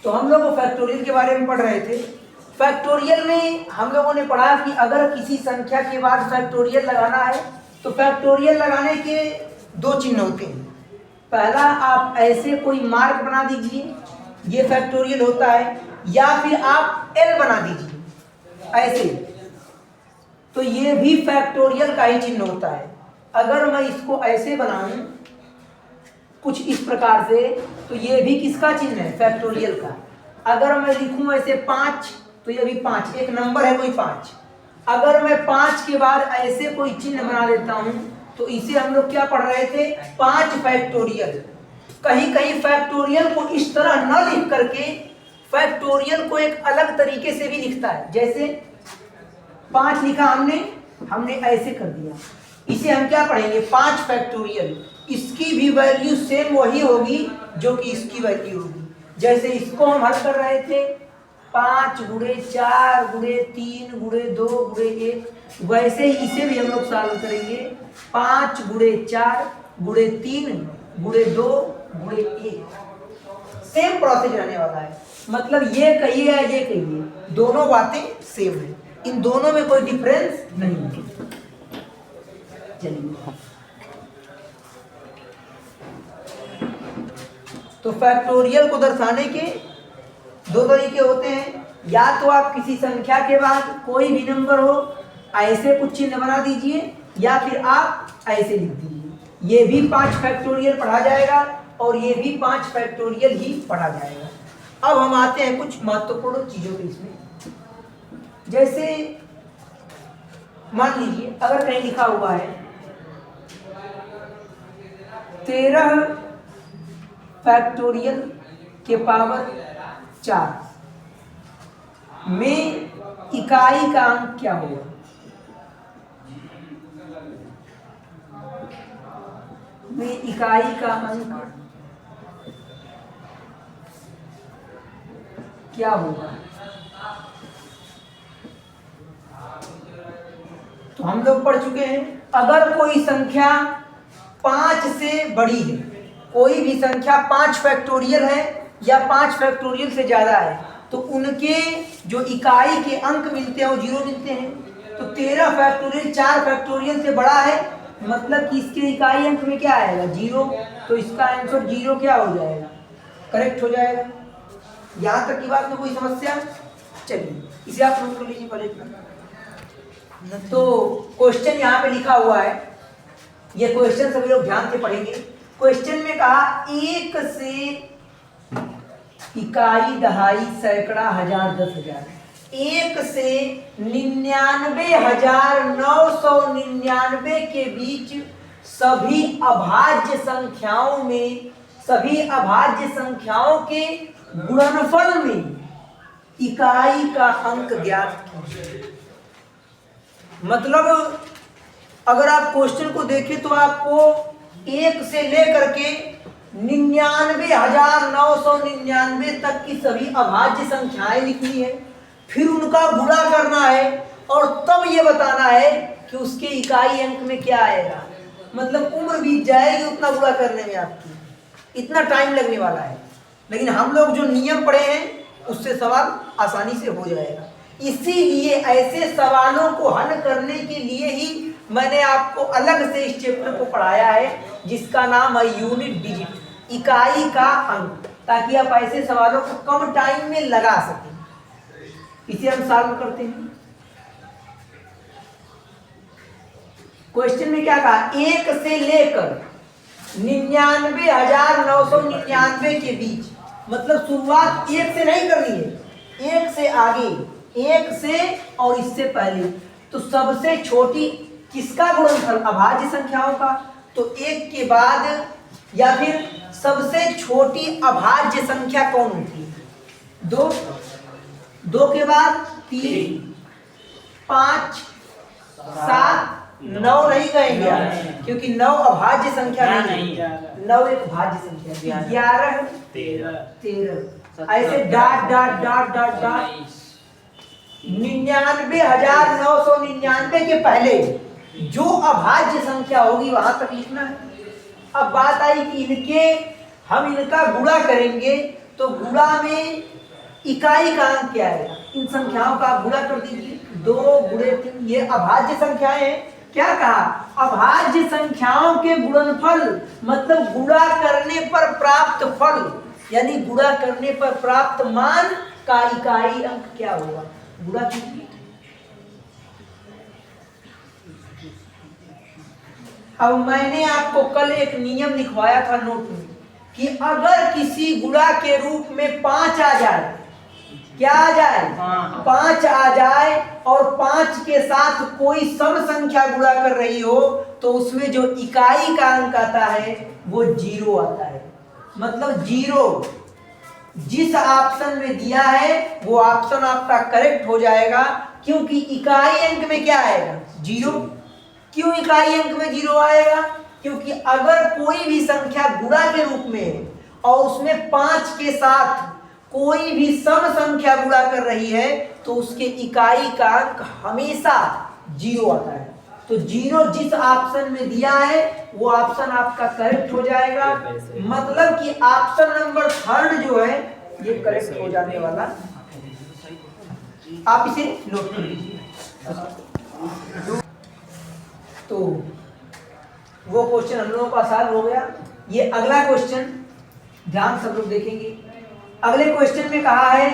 तो हम लोग फैक्टोरियल के बारे में पढ़ रहे थे। फैक्टोरियल में हम लोगों ने पढ़ा कि अगर किसी संख्या के बाद फैक्टोरियल लगाना है तो फैक्टोरियल लगाने के दो चिन्ह होते हैं। पहला, आप ऐसे कोई मार्क बना दीजिए, ये फैक्टोरियल होता है, या फिर आप एल बना दीजिए ऐसे, तो ये भी फैक्टोरियल का ही चिन्ह होता है। अगर मैं इसको ऐसे बनाऊं कुछ इस प्रकार से, तो ये भी किसका चिन्ह है? फैक्टोरियल का। अगर मैं लिखूं ऐसे 5, तो ये भी 5, एक नंबर है कोई 5। अगर मैं 5 के बाद ऐसे कोई चिन्ह बना देता हूं, तो इसे हम लोग क्या पढ़ रहे थे? 5 फैक्टोरियल। कहीं कहीं फैक्टोरियल को इस तरह न लिख करके फैक्टोरियल को एक अलग तरीके से भी लिखता है। जैसे 5 लिखा हमने ऐसे कर दिया, इसे हम क्या पढ़ेंगे? 5 फैक्टोरियल। इसकी भी वैल्यू सेम वही होगी जो कि इसकी वैल्यू होगी। जैसे इसको हम हल कर रहे थे 5 गुणे 4 गुणे 3 गुणे 2 गुणे 1, वैसे ही इसे भी हम लोग सॉल्व करेंगे 5 गुणे 4 गुणे 3 गुणे 2 गुणे 1। सेम प्रोसेस रहने वाला है। मतलब ये कहिए या ये कहिए, दोनों बातें सेम है, इन दोनों में कोई डिफरेंस नहीं है। चलिए, तो फैक्टोरियल को दर्शाने के दो तरीके होते हैं। या तो आप किसी संख्या के बाद कोई भी नंबर हो ऐसे कुछ चिन्ह बना दीजिए, या फिर आप ऐसे लिख दीजिए। ये भी 5 फैक्टोरियल पढ़ा जाएगा और ये भी 5 फैक्टोरियल ही पढ़ा जाएगा। अब हम आते हैं कुछ महत्वपूर्ण चीजों के इसमें। जैसे मान लीजिए अगर कहीं लिखा हुआ है 13 फैक्टोरियल के पावर 4 में इकाई का अंक क्या होगा? में इकाई का अंक क्या होगा? तो हम लोग पढ़ चुके हैं, अगर कोई संख्या 5 से बड़ी है, कोई भी संख्या 5 फैक्टोरियल है या 5 फैक्टोरियल से ज्यादा है, तो उनके जो इकाई के अंक मिलते हैं वो 0 मिलते हैं। तो 13 फैक्टोरियल 4 फैक्टोरियल से बड़ा है, मतलब कि इसके इकाई अंक में क्या आएगा? 0। तो इसका आंसर 0 क्या हो जाएगा? करेक्ट हो जाएगा। यहाँ तक की बात में कोई समस्या? चलिए इसे आप नोट कर लीजिए पहले। तो क्वेश्चन यहाँ पे लिखा हुआ है, ये क्वेश्चन सभी लोग ध्यान से पढ़ेंगे। क्वेश्चन में कहा 1 से इकाई, दहाई, सैकड़ा, हजार, 10,000, 1 से 99,999 के बीच सभी अभाज्य संख्याओं में, सभी अभाज्य संख्याओं के गुणनफल में इकाई का अंक ज्ञात कीजिए। मतलब अगर आप क्वेश्चन को देखें तो आपको 1 से लेकर के 99,999 तक की सभी अभाज्य संख्याएं लिखनी है, फिर उनका गुणा करना है और तब ये बताना है कि उसके इकाई अंक में क्या आएगा। मतलब उम्र बीत जाएगी उतना गुणा करने में, आपकी इतना टाइम लगने वाला है। लेकिन हम लोग जो नियम पढ़े हैं उससे सवाल आसानी से हो जाएगा। इसीलिए ऐसे सवालों को हल करने के लिए ही मैंने आपको अलग से इस चैप्टर को पढ़ाया है जिसका नाम है यूनिट डिजिट, इकाई का अंक, ताकि आप ऐसे सवालों को कम टाइम में लगा सकें। इसे हम सॉल्व करते हैं। क्वेश्चन में क्या कहा? 1 से लेकर 99,999 के बीच, मतलब शुरुआत 1 से नहीं करनी है, 1 से आगे, 1 से और इससे पहले। तो सबसे छोटी किसका गुणनफल? अभाज्य संख्याओं का। तो 1 के बाद या फिर सबसे छोटी अभाज्य संख्या कौन होती है? 2, 2 के बाद 3, 5, 7, 9 नहीं कहेंगे क्योंकि 9 अभाज्य संख्या नहीं है, 9 एक भाज्य संख्या। 11, 13 ऐसे dot dot dot dot dot 99,999 के पहले जो अभाज्य संख्या होगी वहां तक लिखना है। अब बात आई कि हम इनका गुणा करेंगे तो गुणा में इकाई का अंक क्या आएगा? इन संख्याओं का आप गुणा कर दीजिए, 2 गुणे 3, ये अभाज्य संख्याएं हैं। क्या कहा? अभाज्य संख्याओं के गुणनफल, मतलब गुणा करने पर प्राप्त फल, यानी गुणा करने पर प्राप्त मान का इकाई अंक क्या होगा? गुणा कीजिए। अब मैंने आपको कल एक नियम लिखवाया था नोट में कि अगर किसी गुणा के रूप में 5 आ जाए, क्या आ जाए? 5 आ जाए और 5 के साथ कोई सम संख्या गुणा कर रही हो, तो उसमें जो इकाई का अंक आता है वो 0 आता है। मतलब 0 जिस ऑप्शन में दिया है वो ऑप्शन आपका करेक्ट हो जाएगा, क्योंकि इकाई अंक में क्या आएगा? 0। क्यों इकाई अंक में 0 आएगा? क्योंकि अगर कोई भी संख्या गुणा के रूप में है और उसमें 5 के साथ कोई भी सम संख्या गुणा कर रही है, तो उसके इकाई का अंक हमेशा 0 आता है। तो 0 जिस ऑप्शन में दिया है वो ऑप्शन आपका करेक्ट हो जाएगा। मतलब कि ऑप्शन नंबर 3 जो है ये करेक्ट हो जाने वाला। आप इसे नोट कर लीजिए। तो वो क्वेश्चन हम लोगों का सॉल्व हो गया। ये अगला क्वेश्चन ध्यान सब लोग देखेंगे। अगले क्वेश्चन में कहा है,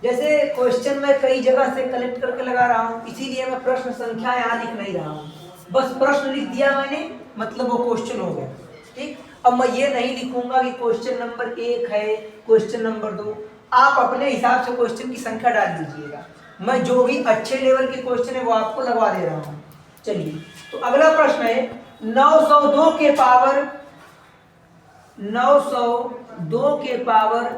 जैसे क्वेश्चन मैं कई जगह से कलेक्ट करके लगा रहा हूँ, इसीलिए मैं प्रश्न संख्या यहाँ लिख नहीं रहा हूँ, बस प्रश्न लिख दिया मैंने, मतलब वो क्वेश्चन हो गया। ठीक, अब मैं ये नहीं लिखूंगा कि क्वेश्चन नंबर 1 है, क्वेश्चन नंबर 2। आप अपने हिसाब से क्वेश्चन की संख्या डाल दीजिएगा। मैं जो भी अच्छे लेवल के क्वेश्चन है वो आपको लगवा दे रहा हूँ। चलिए, तो अगला प्रश्न है 902 के पावर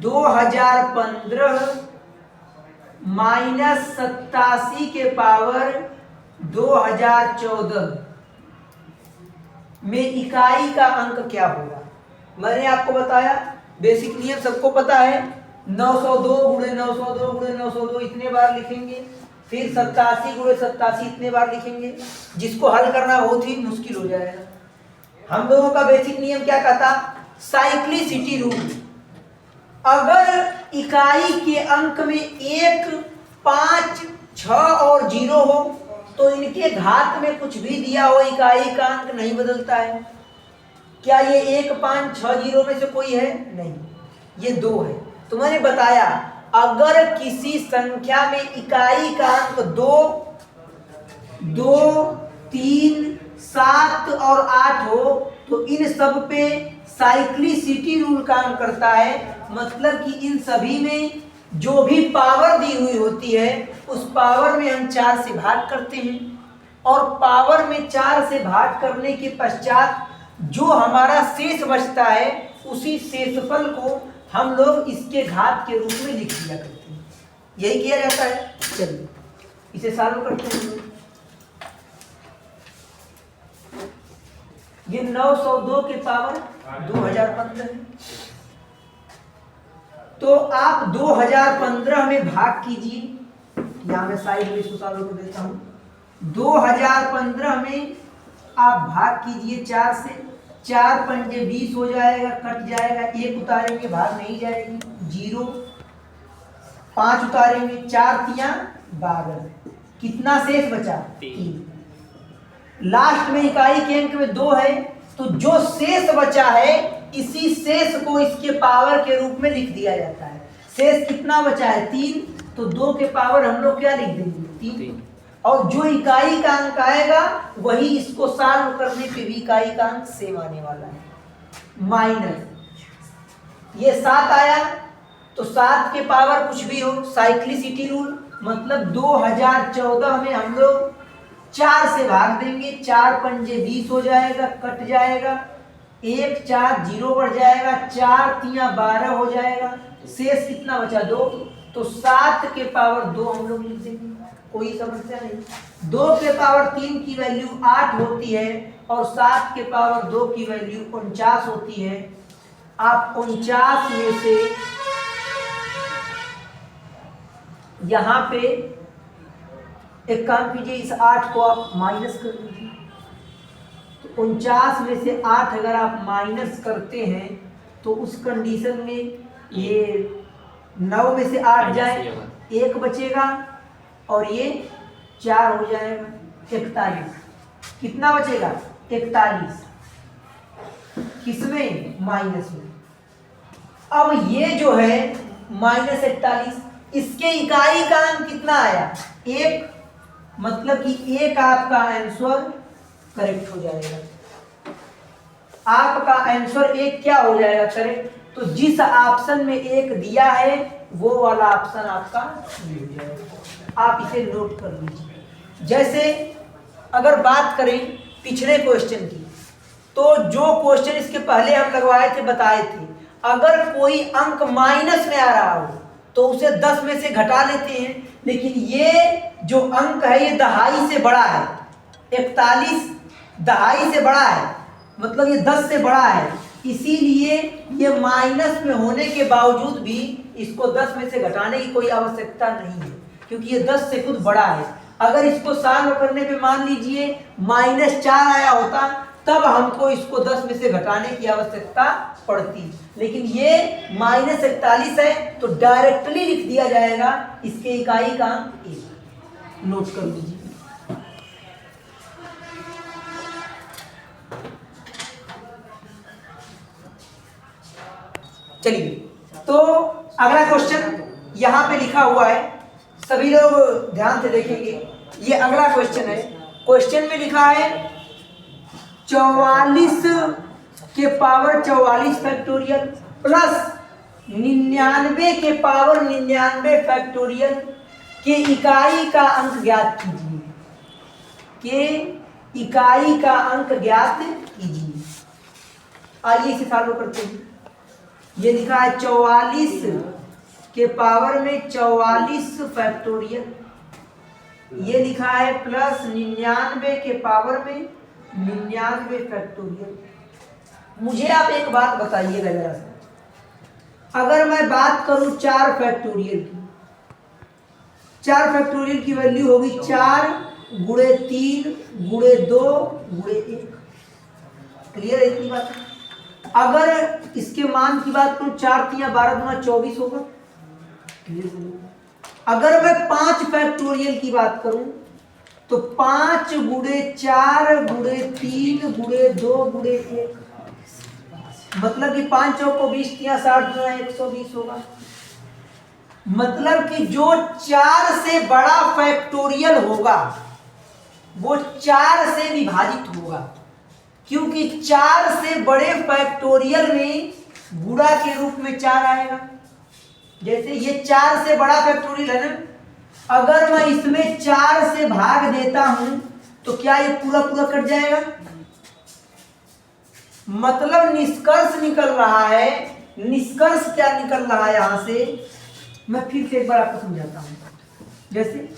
2015 माइनस 87 के पावर 2014 में इकाई का अंक क्या होगा? मैंने आपको बताया, बेसिक नियम सबको पता है, 902 गुणे 902 गुणे 902 इतने बार लिखेंगे, फिर 87 गुणे 87 इतने बार लिखेंगे। जिसको हल करना बहुत ही मुश्किल हो जाएगा। हम लोगों का बेसिक नियम क्या कहता? Cyclicity rule. अगर इकाई के अंक में 1, 5, 6 और 0 हो तो इनके घात में कुछ भी दिया हो इकाई का अंक नहीं बदलता है। क्या ये 1, 5, 6, 0 में से कोई है? नहीं, ये 2 है। तो मैंने बताया अगर किसी संख्या में इकाई का अंक 2, 3, 7 और 8 हो तो इन सब पे साइक्लिसिटी रूल काम करता है। मतलब कि इन सभी में जो भी पावर दी हुई होती है उस पावर में हम 4 से भाग करते हैं, और पावर में 4 से भाग करने के पश्चात जो हमारा शेष बचता है उसी शेषफल को हम लोग इसके घात के रूप में लिख दिया करते हैं। यही किया जाता है। चलिए इसे सॉल्व करते हैं। ये 902 के पावर 2015 है। तो आप 2015 में भाग कीजिए। यहां मैं साइड में इसको सॉल्व कर देता हूं। 2015 में आप भाग कीजिए 4 से। 4 पंजे 20 हो जाएगा, कट जाएगा, 1 उतारेंगे भाग नहीं जाएगी, 0। 5 उतारेंगे, 4 तियां 12। कितना शेष बचा? 3। लास्ट में इकाई के अंक में 2 है, तो जो शेष बचा है इसी शेष को इसके पावर के रूप में लिख दिया जाता है। शेष कितना बचा है? 3। तो 2 के पावर हम लोग क्या लिख देंगे? 3। और जो इकाई का अंक आएगा वही इसको सॉल्व करने पे भी इकाई का अंक सेम आने वाला है। माइनस ये 7 आया तो 7 के पावर कुछ भी हो, साइक्लिसिटी रूल, मतलब 2014 में हम लोग 4 से भाग देंगे। 4 पंजे 20 हो जाएगा, कट जाएगा, 1 4 0 बढ़ जाएगा, 4 तियां 12 हो जाएगा, शेष कितना बचा? 2। तो 7 के पावर 2 हम लोग लिख देंगे, कोई समस्या नहीं। 2 के पावर 3 की वैल्यू 8 होती है और 7 के पावर 2 की वैल्यू 49 होती है। आप 49 में से यहां पे एक काम कीजिए, इस 8 को आप माइनस कर लीजिए। तो 49 में से 8 अगर आप माइनस करते हैं तो उस कंडीशन में ये 9 में से 8 जाए, 1 बचेगा और ये 4 हो जाएगा, 41। कितना बचेगा? 41। किसमें? माइनस में। अब ये जो है -41, इसके इकाई का अंक कितना आया? 1। मतलब कि 1 आपका आंसर करेक्ट हो जाएगा। आपका आंसर 1 क्या हो जाएगा? करेक्ट। तो जिस ऑप्शन में 1 दिया है वो वाला ऑप्शन आपका सही हो जाएगा। आप इसे नोट कर लीजिए। जैसे अगर बात करें पिछले क्वेश्चन की, तो जो क्वेश्चन इसके पहले हम लगवाए थे, बताए थे, अगर कोई अंक माइनस में आ रहा हो तो उसे 10 में से घटा लेते हैं, लेकिन ये जो अंक है ये दहाई से बड़ा है। 41 दहाई से बड़ा है, मतलब ये 10 से बड़ा है, इसीलिए ये माइनस में होने के बावजूद भी इसको 10 में से घटाने की कोई आवश्यकता नहीं है, क्योंकि ये 10 से खुद बड़ा है। अगर इसको सॉल्व करने पे मान लीजिए -4 आया होता, तब हमको इसको 10 में से घटाने की आवश्यकता पड़ती, लेकिन ये -41 है तो डायरेक्टली लिख दिया जाएगा। इसके इकाई का अंक 1। नोट कर लीजिए। चलिए, तो अगला क्वेश्चन यहाँ पे लिखा हुआ है, सभी लोग ध्यान से देखेंगे। ये अगला क्वेश्चन है। क्वेश्चन में लिखा है 44 के पावर 44 फैक्टोरियल प्लस 99 के पावर 99 फैक्टोरियल के इकाई का अंक ज्ञात कीजिए। के इकाई का अंक ज्ञात कीजिए। आइए इसे सॉल्व करते हैं। ये लिखा है 44 के पावर में 44 फैक्टोरियल, ये लिखा है प्लस 99 के पावर में 99 फैक्टोरियल। मुझे आप एक बात बताइएगा जरा सा, अगर मैं बात करूं 4 फैक्टोरियल की, 4 फैक्टोरियल की वैल्यू होगी 4 गुणे 3 गुणे 2 गुणे 1। क्लियर है इतनी बात? अगर इसके मान की बात करूं 4 3 12 गुना 24 होगा। अगर मैं 5 फैक्टोरियल की बात करूं तो 5 गुणे 4 गुणे 3 गुणे 2 गुणे 1, मतलब कि 5 चौक को 20 3 60 गुना 120 होगा। मतलब कि जो 4 से बड़ा फैक्टोरियल होगा वो 4 से विभाजित होगा, क्योंकि 4 से बड़े फैक्टोरियल में गुणा के रूप में 4 आएगा। जैसे ये 4 से बड़ा फैक्टोरियल है ना, अगर मैं इसमें 4 से भाग देता हूं तो क्या ये पूरा पूरा कट जाएगा? मतलब निष्कर्ष निकल रहा है। निष्कर्ष क्या निकल रहा है यहां से, मैं फिर से एक बार आपको समझाता हूं। जैसे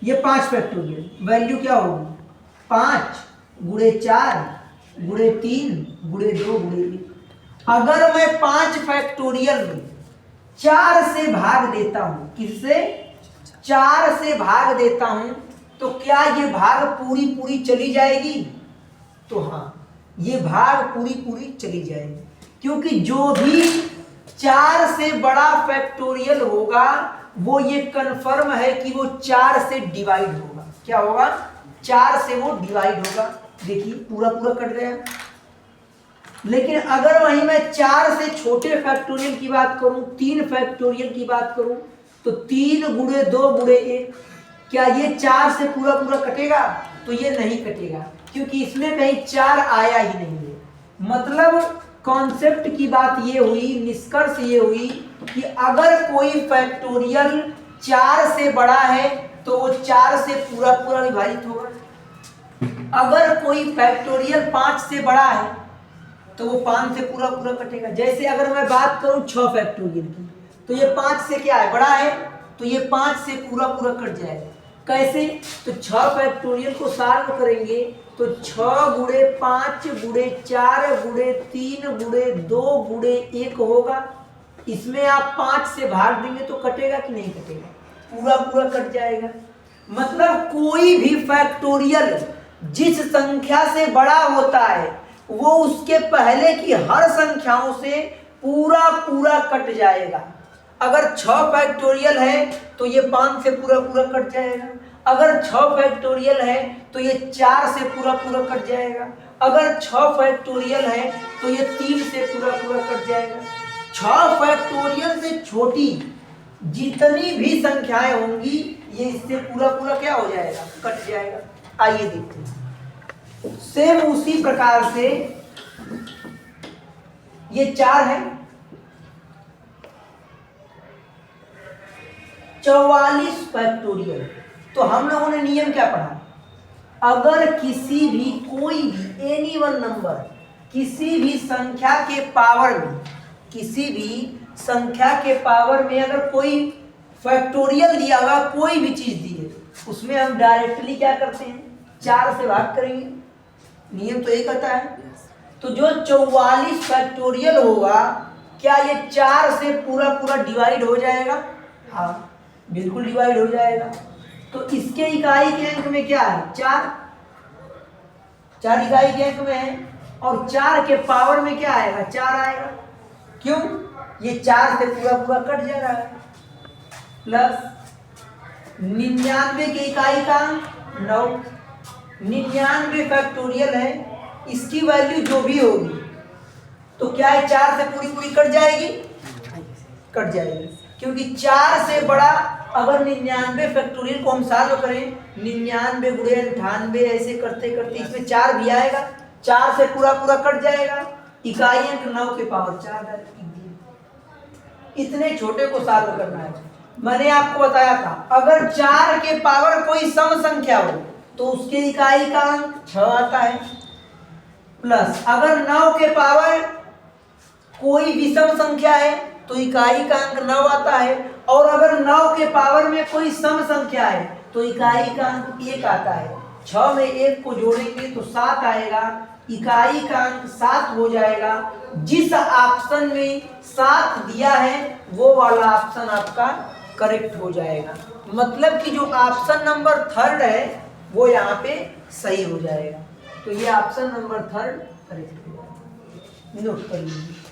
ये 5 फैक्टोरियल, वैल्यू क्या होगी? 5 गुणे 4 गुणे 3 गुणे 2 गुणे 1। अगर मैं 5 फैक्टोरियल में 4 से भाग देता हूं, किससे? 4 से भाग देता हूं, तो क्या ये भाग पूरी पूरी चली जाएगी? तो हाँ, ये भाग पूरी पूरी चली जाएगी, क्योंकि जो भी 4 से बड़ा फैक्टोरियल होगा वो ये कन्फर्म है कि वो 4 से डिवाइड होगा। क्या होगा? 4 से वो डिवाइड होगा। देखिए पूरा पूरा कट गया। लेकिन अगर वहीं मैं 4 से छोटे फैक्टोरियल की बात करूं, 3 फैक्टोरियल की बात करूं, तो 3 गुणे 2 गुणे 1, क्या ये 4 से पूरा पूरा कटेगा? तो ये नहीं कटेगा, क्योंकि इसमें कहीं 4 आया ही नहीं है। मतलब कॉन्सेप्ट की बात ये हुई, निष्कर्ष ये हुई कि अगर कोई फैक्टोरियल 4 से बड़ा है तो वो 4 से पूरा पूरा विभाजित होगा। अगर कोई फैक्टोरियल 5 से बड़ा है तो वो 5 से पूरा पूरा कटेगा। जैसे अगर मैं बात करूं 6 फैक्टोरियल की, तो ये 5 से क्या है? बड़ा है, तो ये 5 से पूरा पूरा कट जाएगा। कैसे? तो 6 फैक्टोरियल को सॉल्व करेंगे तो 6 गुणे 5 गुणे 4 गुणे 3 गुणे 2 गुणे 1 होगा। इसमें आप 5 से भाग देंगे तो कटेगा कि नहीं कटेगा? पूरा पूरा कट जाएगा। मतलब कोई भी फैक्टोरियल जिस संख्या से बड़ा होता है वो उसके पहले की हर संख्याओं से पूरा पूरा कट जाएगा। अगर 6 फैक्टोरियल है तो ये 5 से पूरा पूरा कट जाएगा। अगर 6 फैक्टोरियल है तो ये 4 से पूरा पूरा कट जाएगा। अगर 6 फैक्टोरियल है तो ये 3 से पूरा पूरा कट जाएगा। 6 फैक्टोरियल से छोटी जितनी भी संख्याएं होंगी ये इससे पूरा पूरा क्या हो जाएगा, कट जाएगा। आइए देखते हैं। सेम उसी प्रकार से ये 4 है, 44 फैक्टोरियल। तो हम लोगों ने नियम क्या पढ़ा, अगर किसी भी कोई भी एनी वन नंबर किसी भी संख्या के पावर में, किसी भी संख्या के पावर में अगर कोई फैक्टोरियल दिया हुआ कोई भी चीज दी है, उसमें हम डायरेक्टली क्या करते हैं, 4 से भाग करेंगे। नियम तो ये कहता है। तो जो 44 फैक्टोरियल होगा, क्या ये 4 से पूरा पूरा डिवाइड हो जाएगा? हाँ, बिल्कुल डिवाइड हो जाएगा। तो इसके इकाई के अंक में क्या है, 4 इकाई के अंक में है, और 4 के पावर में क्या आएगा, 4 आएगा। क्यों? ये 4 से पूरा पूरा कट जा रहा है। प्लस 99 के इकाई का अंक 9, 99 फैक्टोरियल है, इसकी वैल्यू जो भी होगी तो क्या है, 4 से पूरी पूरी कट जाएगी, कट जाएगी। क्योंकि 4 से बड़ा अगर 99 फैक्टोरियल को हम सॉल्व करें, 99 गुणे 98 ऐसे करते करते इसमें 4 भी आएगा, 4 से पूरा पूरा कट जाएगा। इकाई अंक 9 के पावर 4। इतने छोटे को सॉल्व करना है। मैंने आपको बताया था, अगर 4 के पावर कोई सम संख्या हो तो उसके इकाई का अंक 6 आता है। प्लस अगर 9 के पावर कोई विषम संख्या है तो इकाई का अंक 9 आता है, और अगर 9 के पावर में कोई सम संख्या है तो इकाई का अंक 1 आता है। 6 में 1 को जोड़ेंगे तो 7 आएगा, इकाई का अंक 7 हो जाएगा। जिस ऑप्शन में 7 दिया है वो वाला ऑप्शन आपका करेक्ट हो जाएगा। मतलब कि जो ऑप्शन नंबर 3 है वो यहाँ पे सही हो जाएगा। तो ये ऑप्शन नंबर 3 करेक्ट हो जाएगा। नोट कर लीजिए।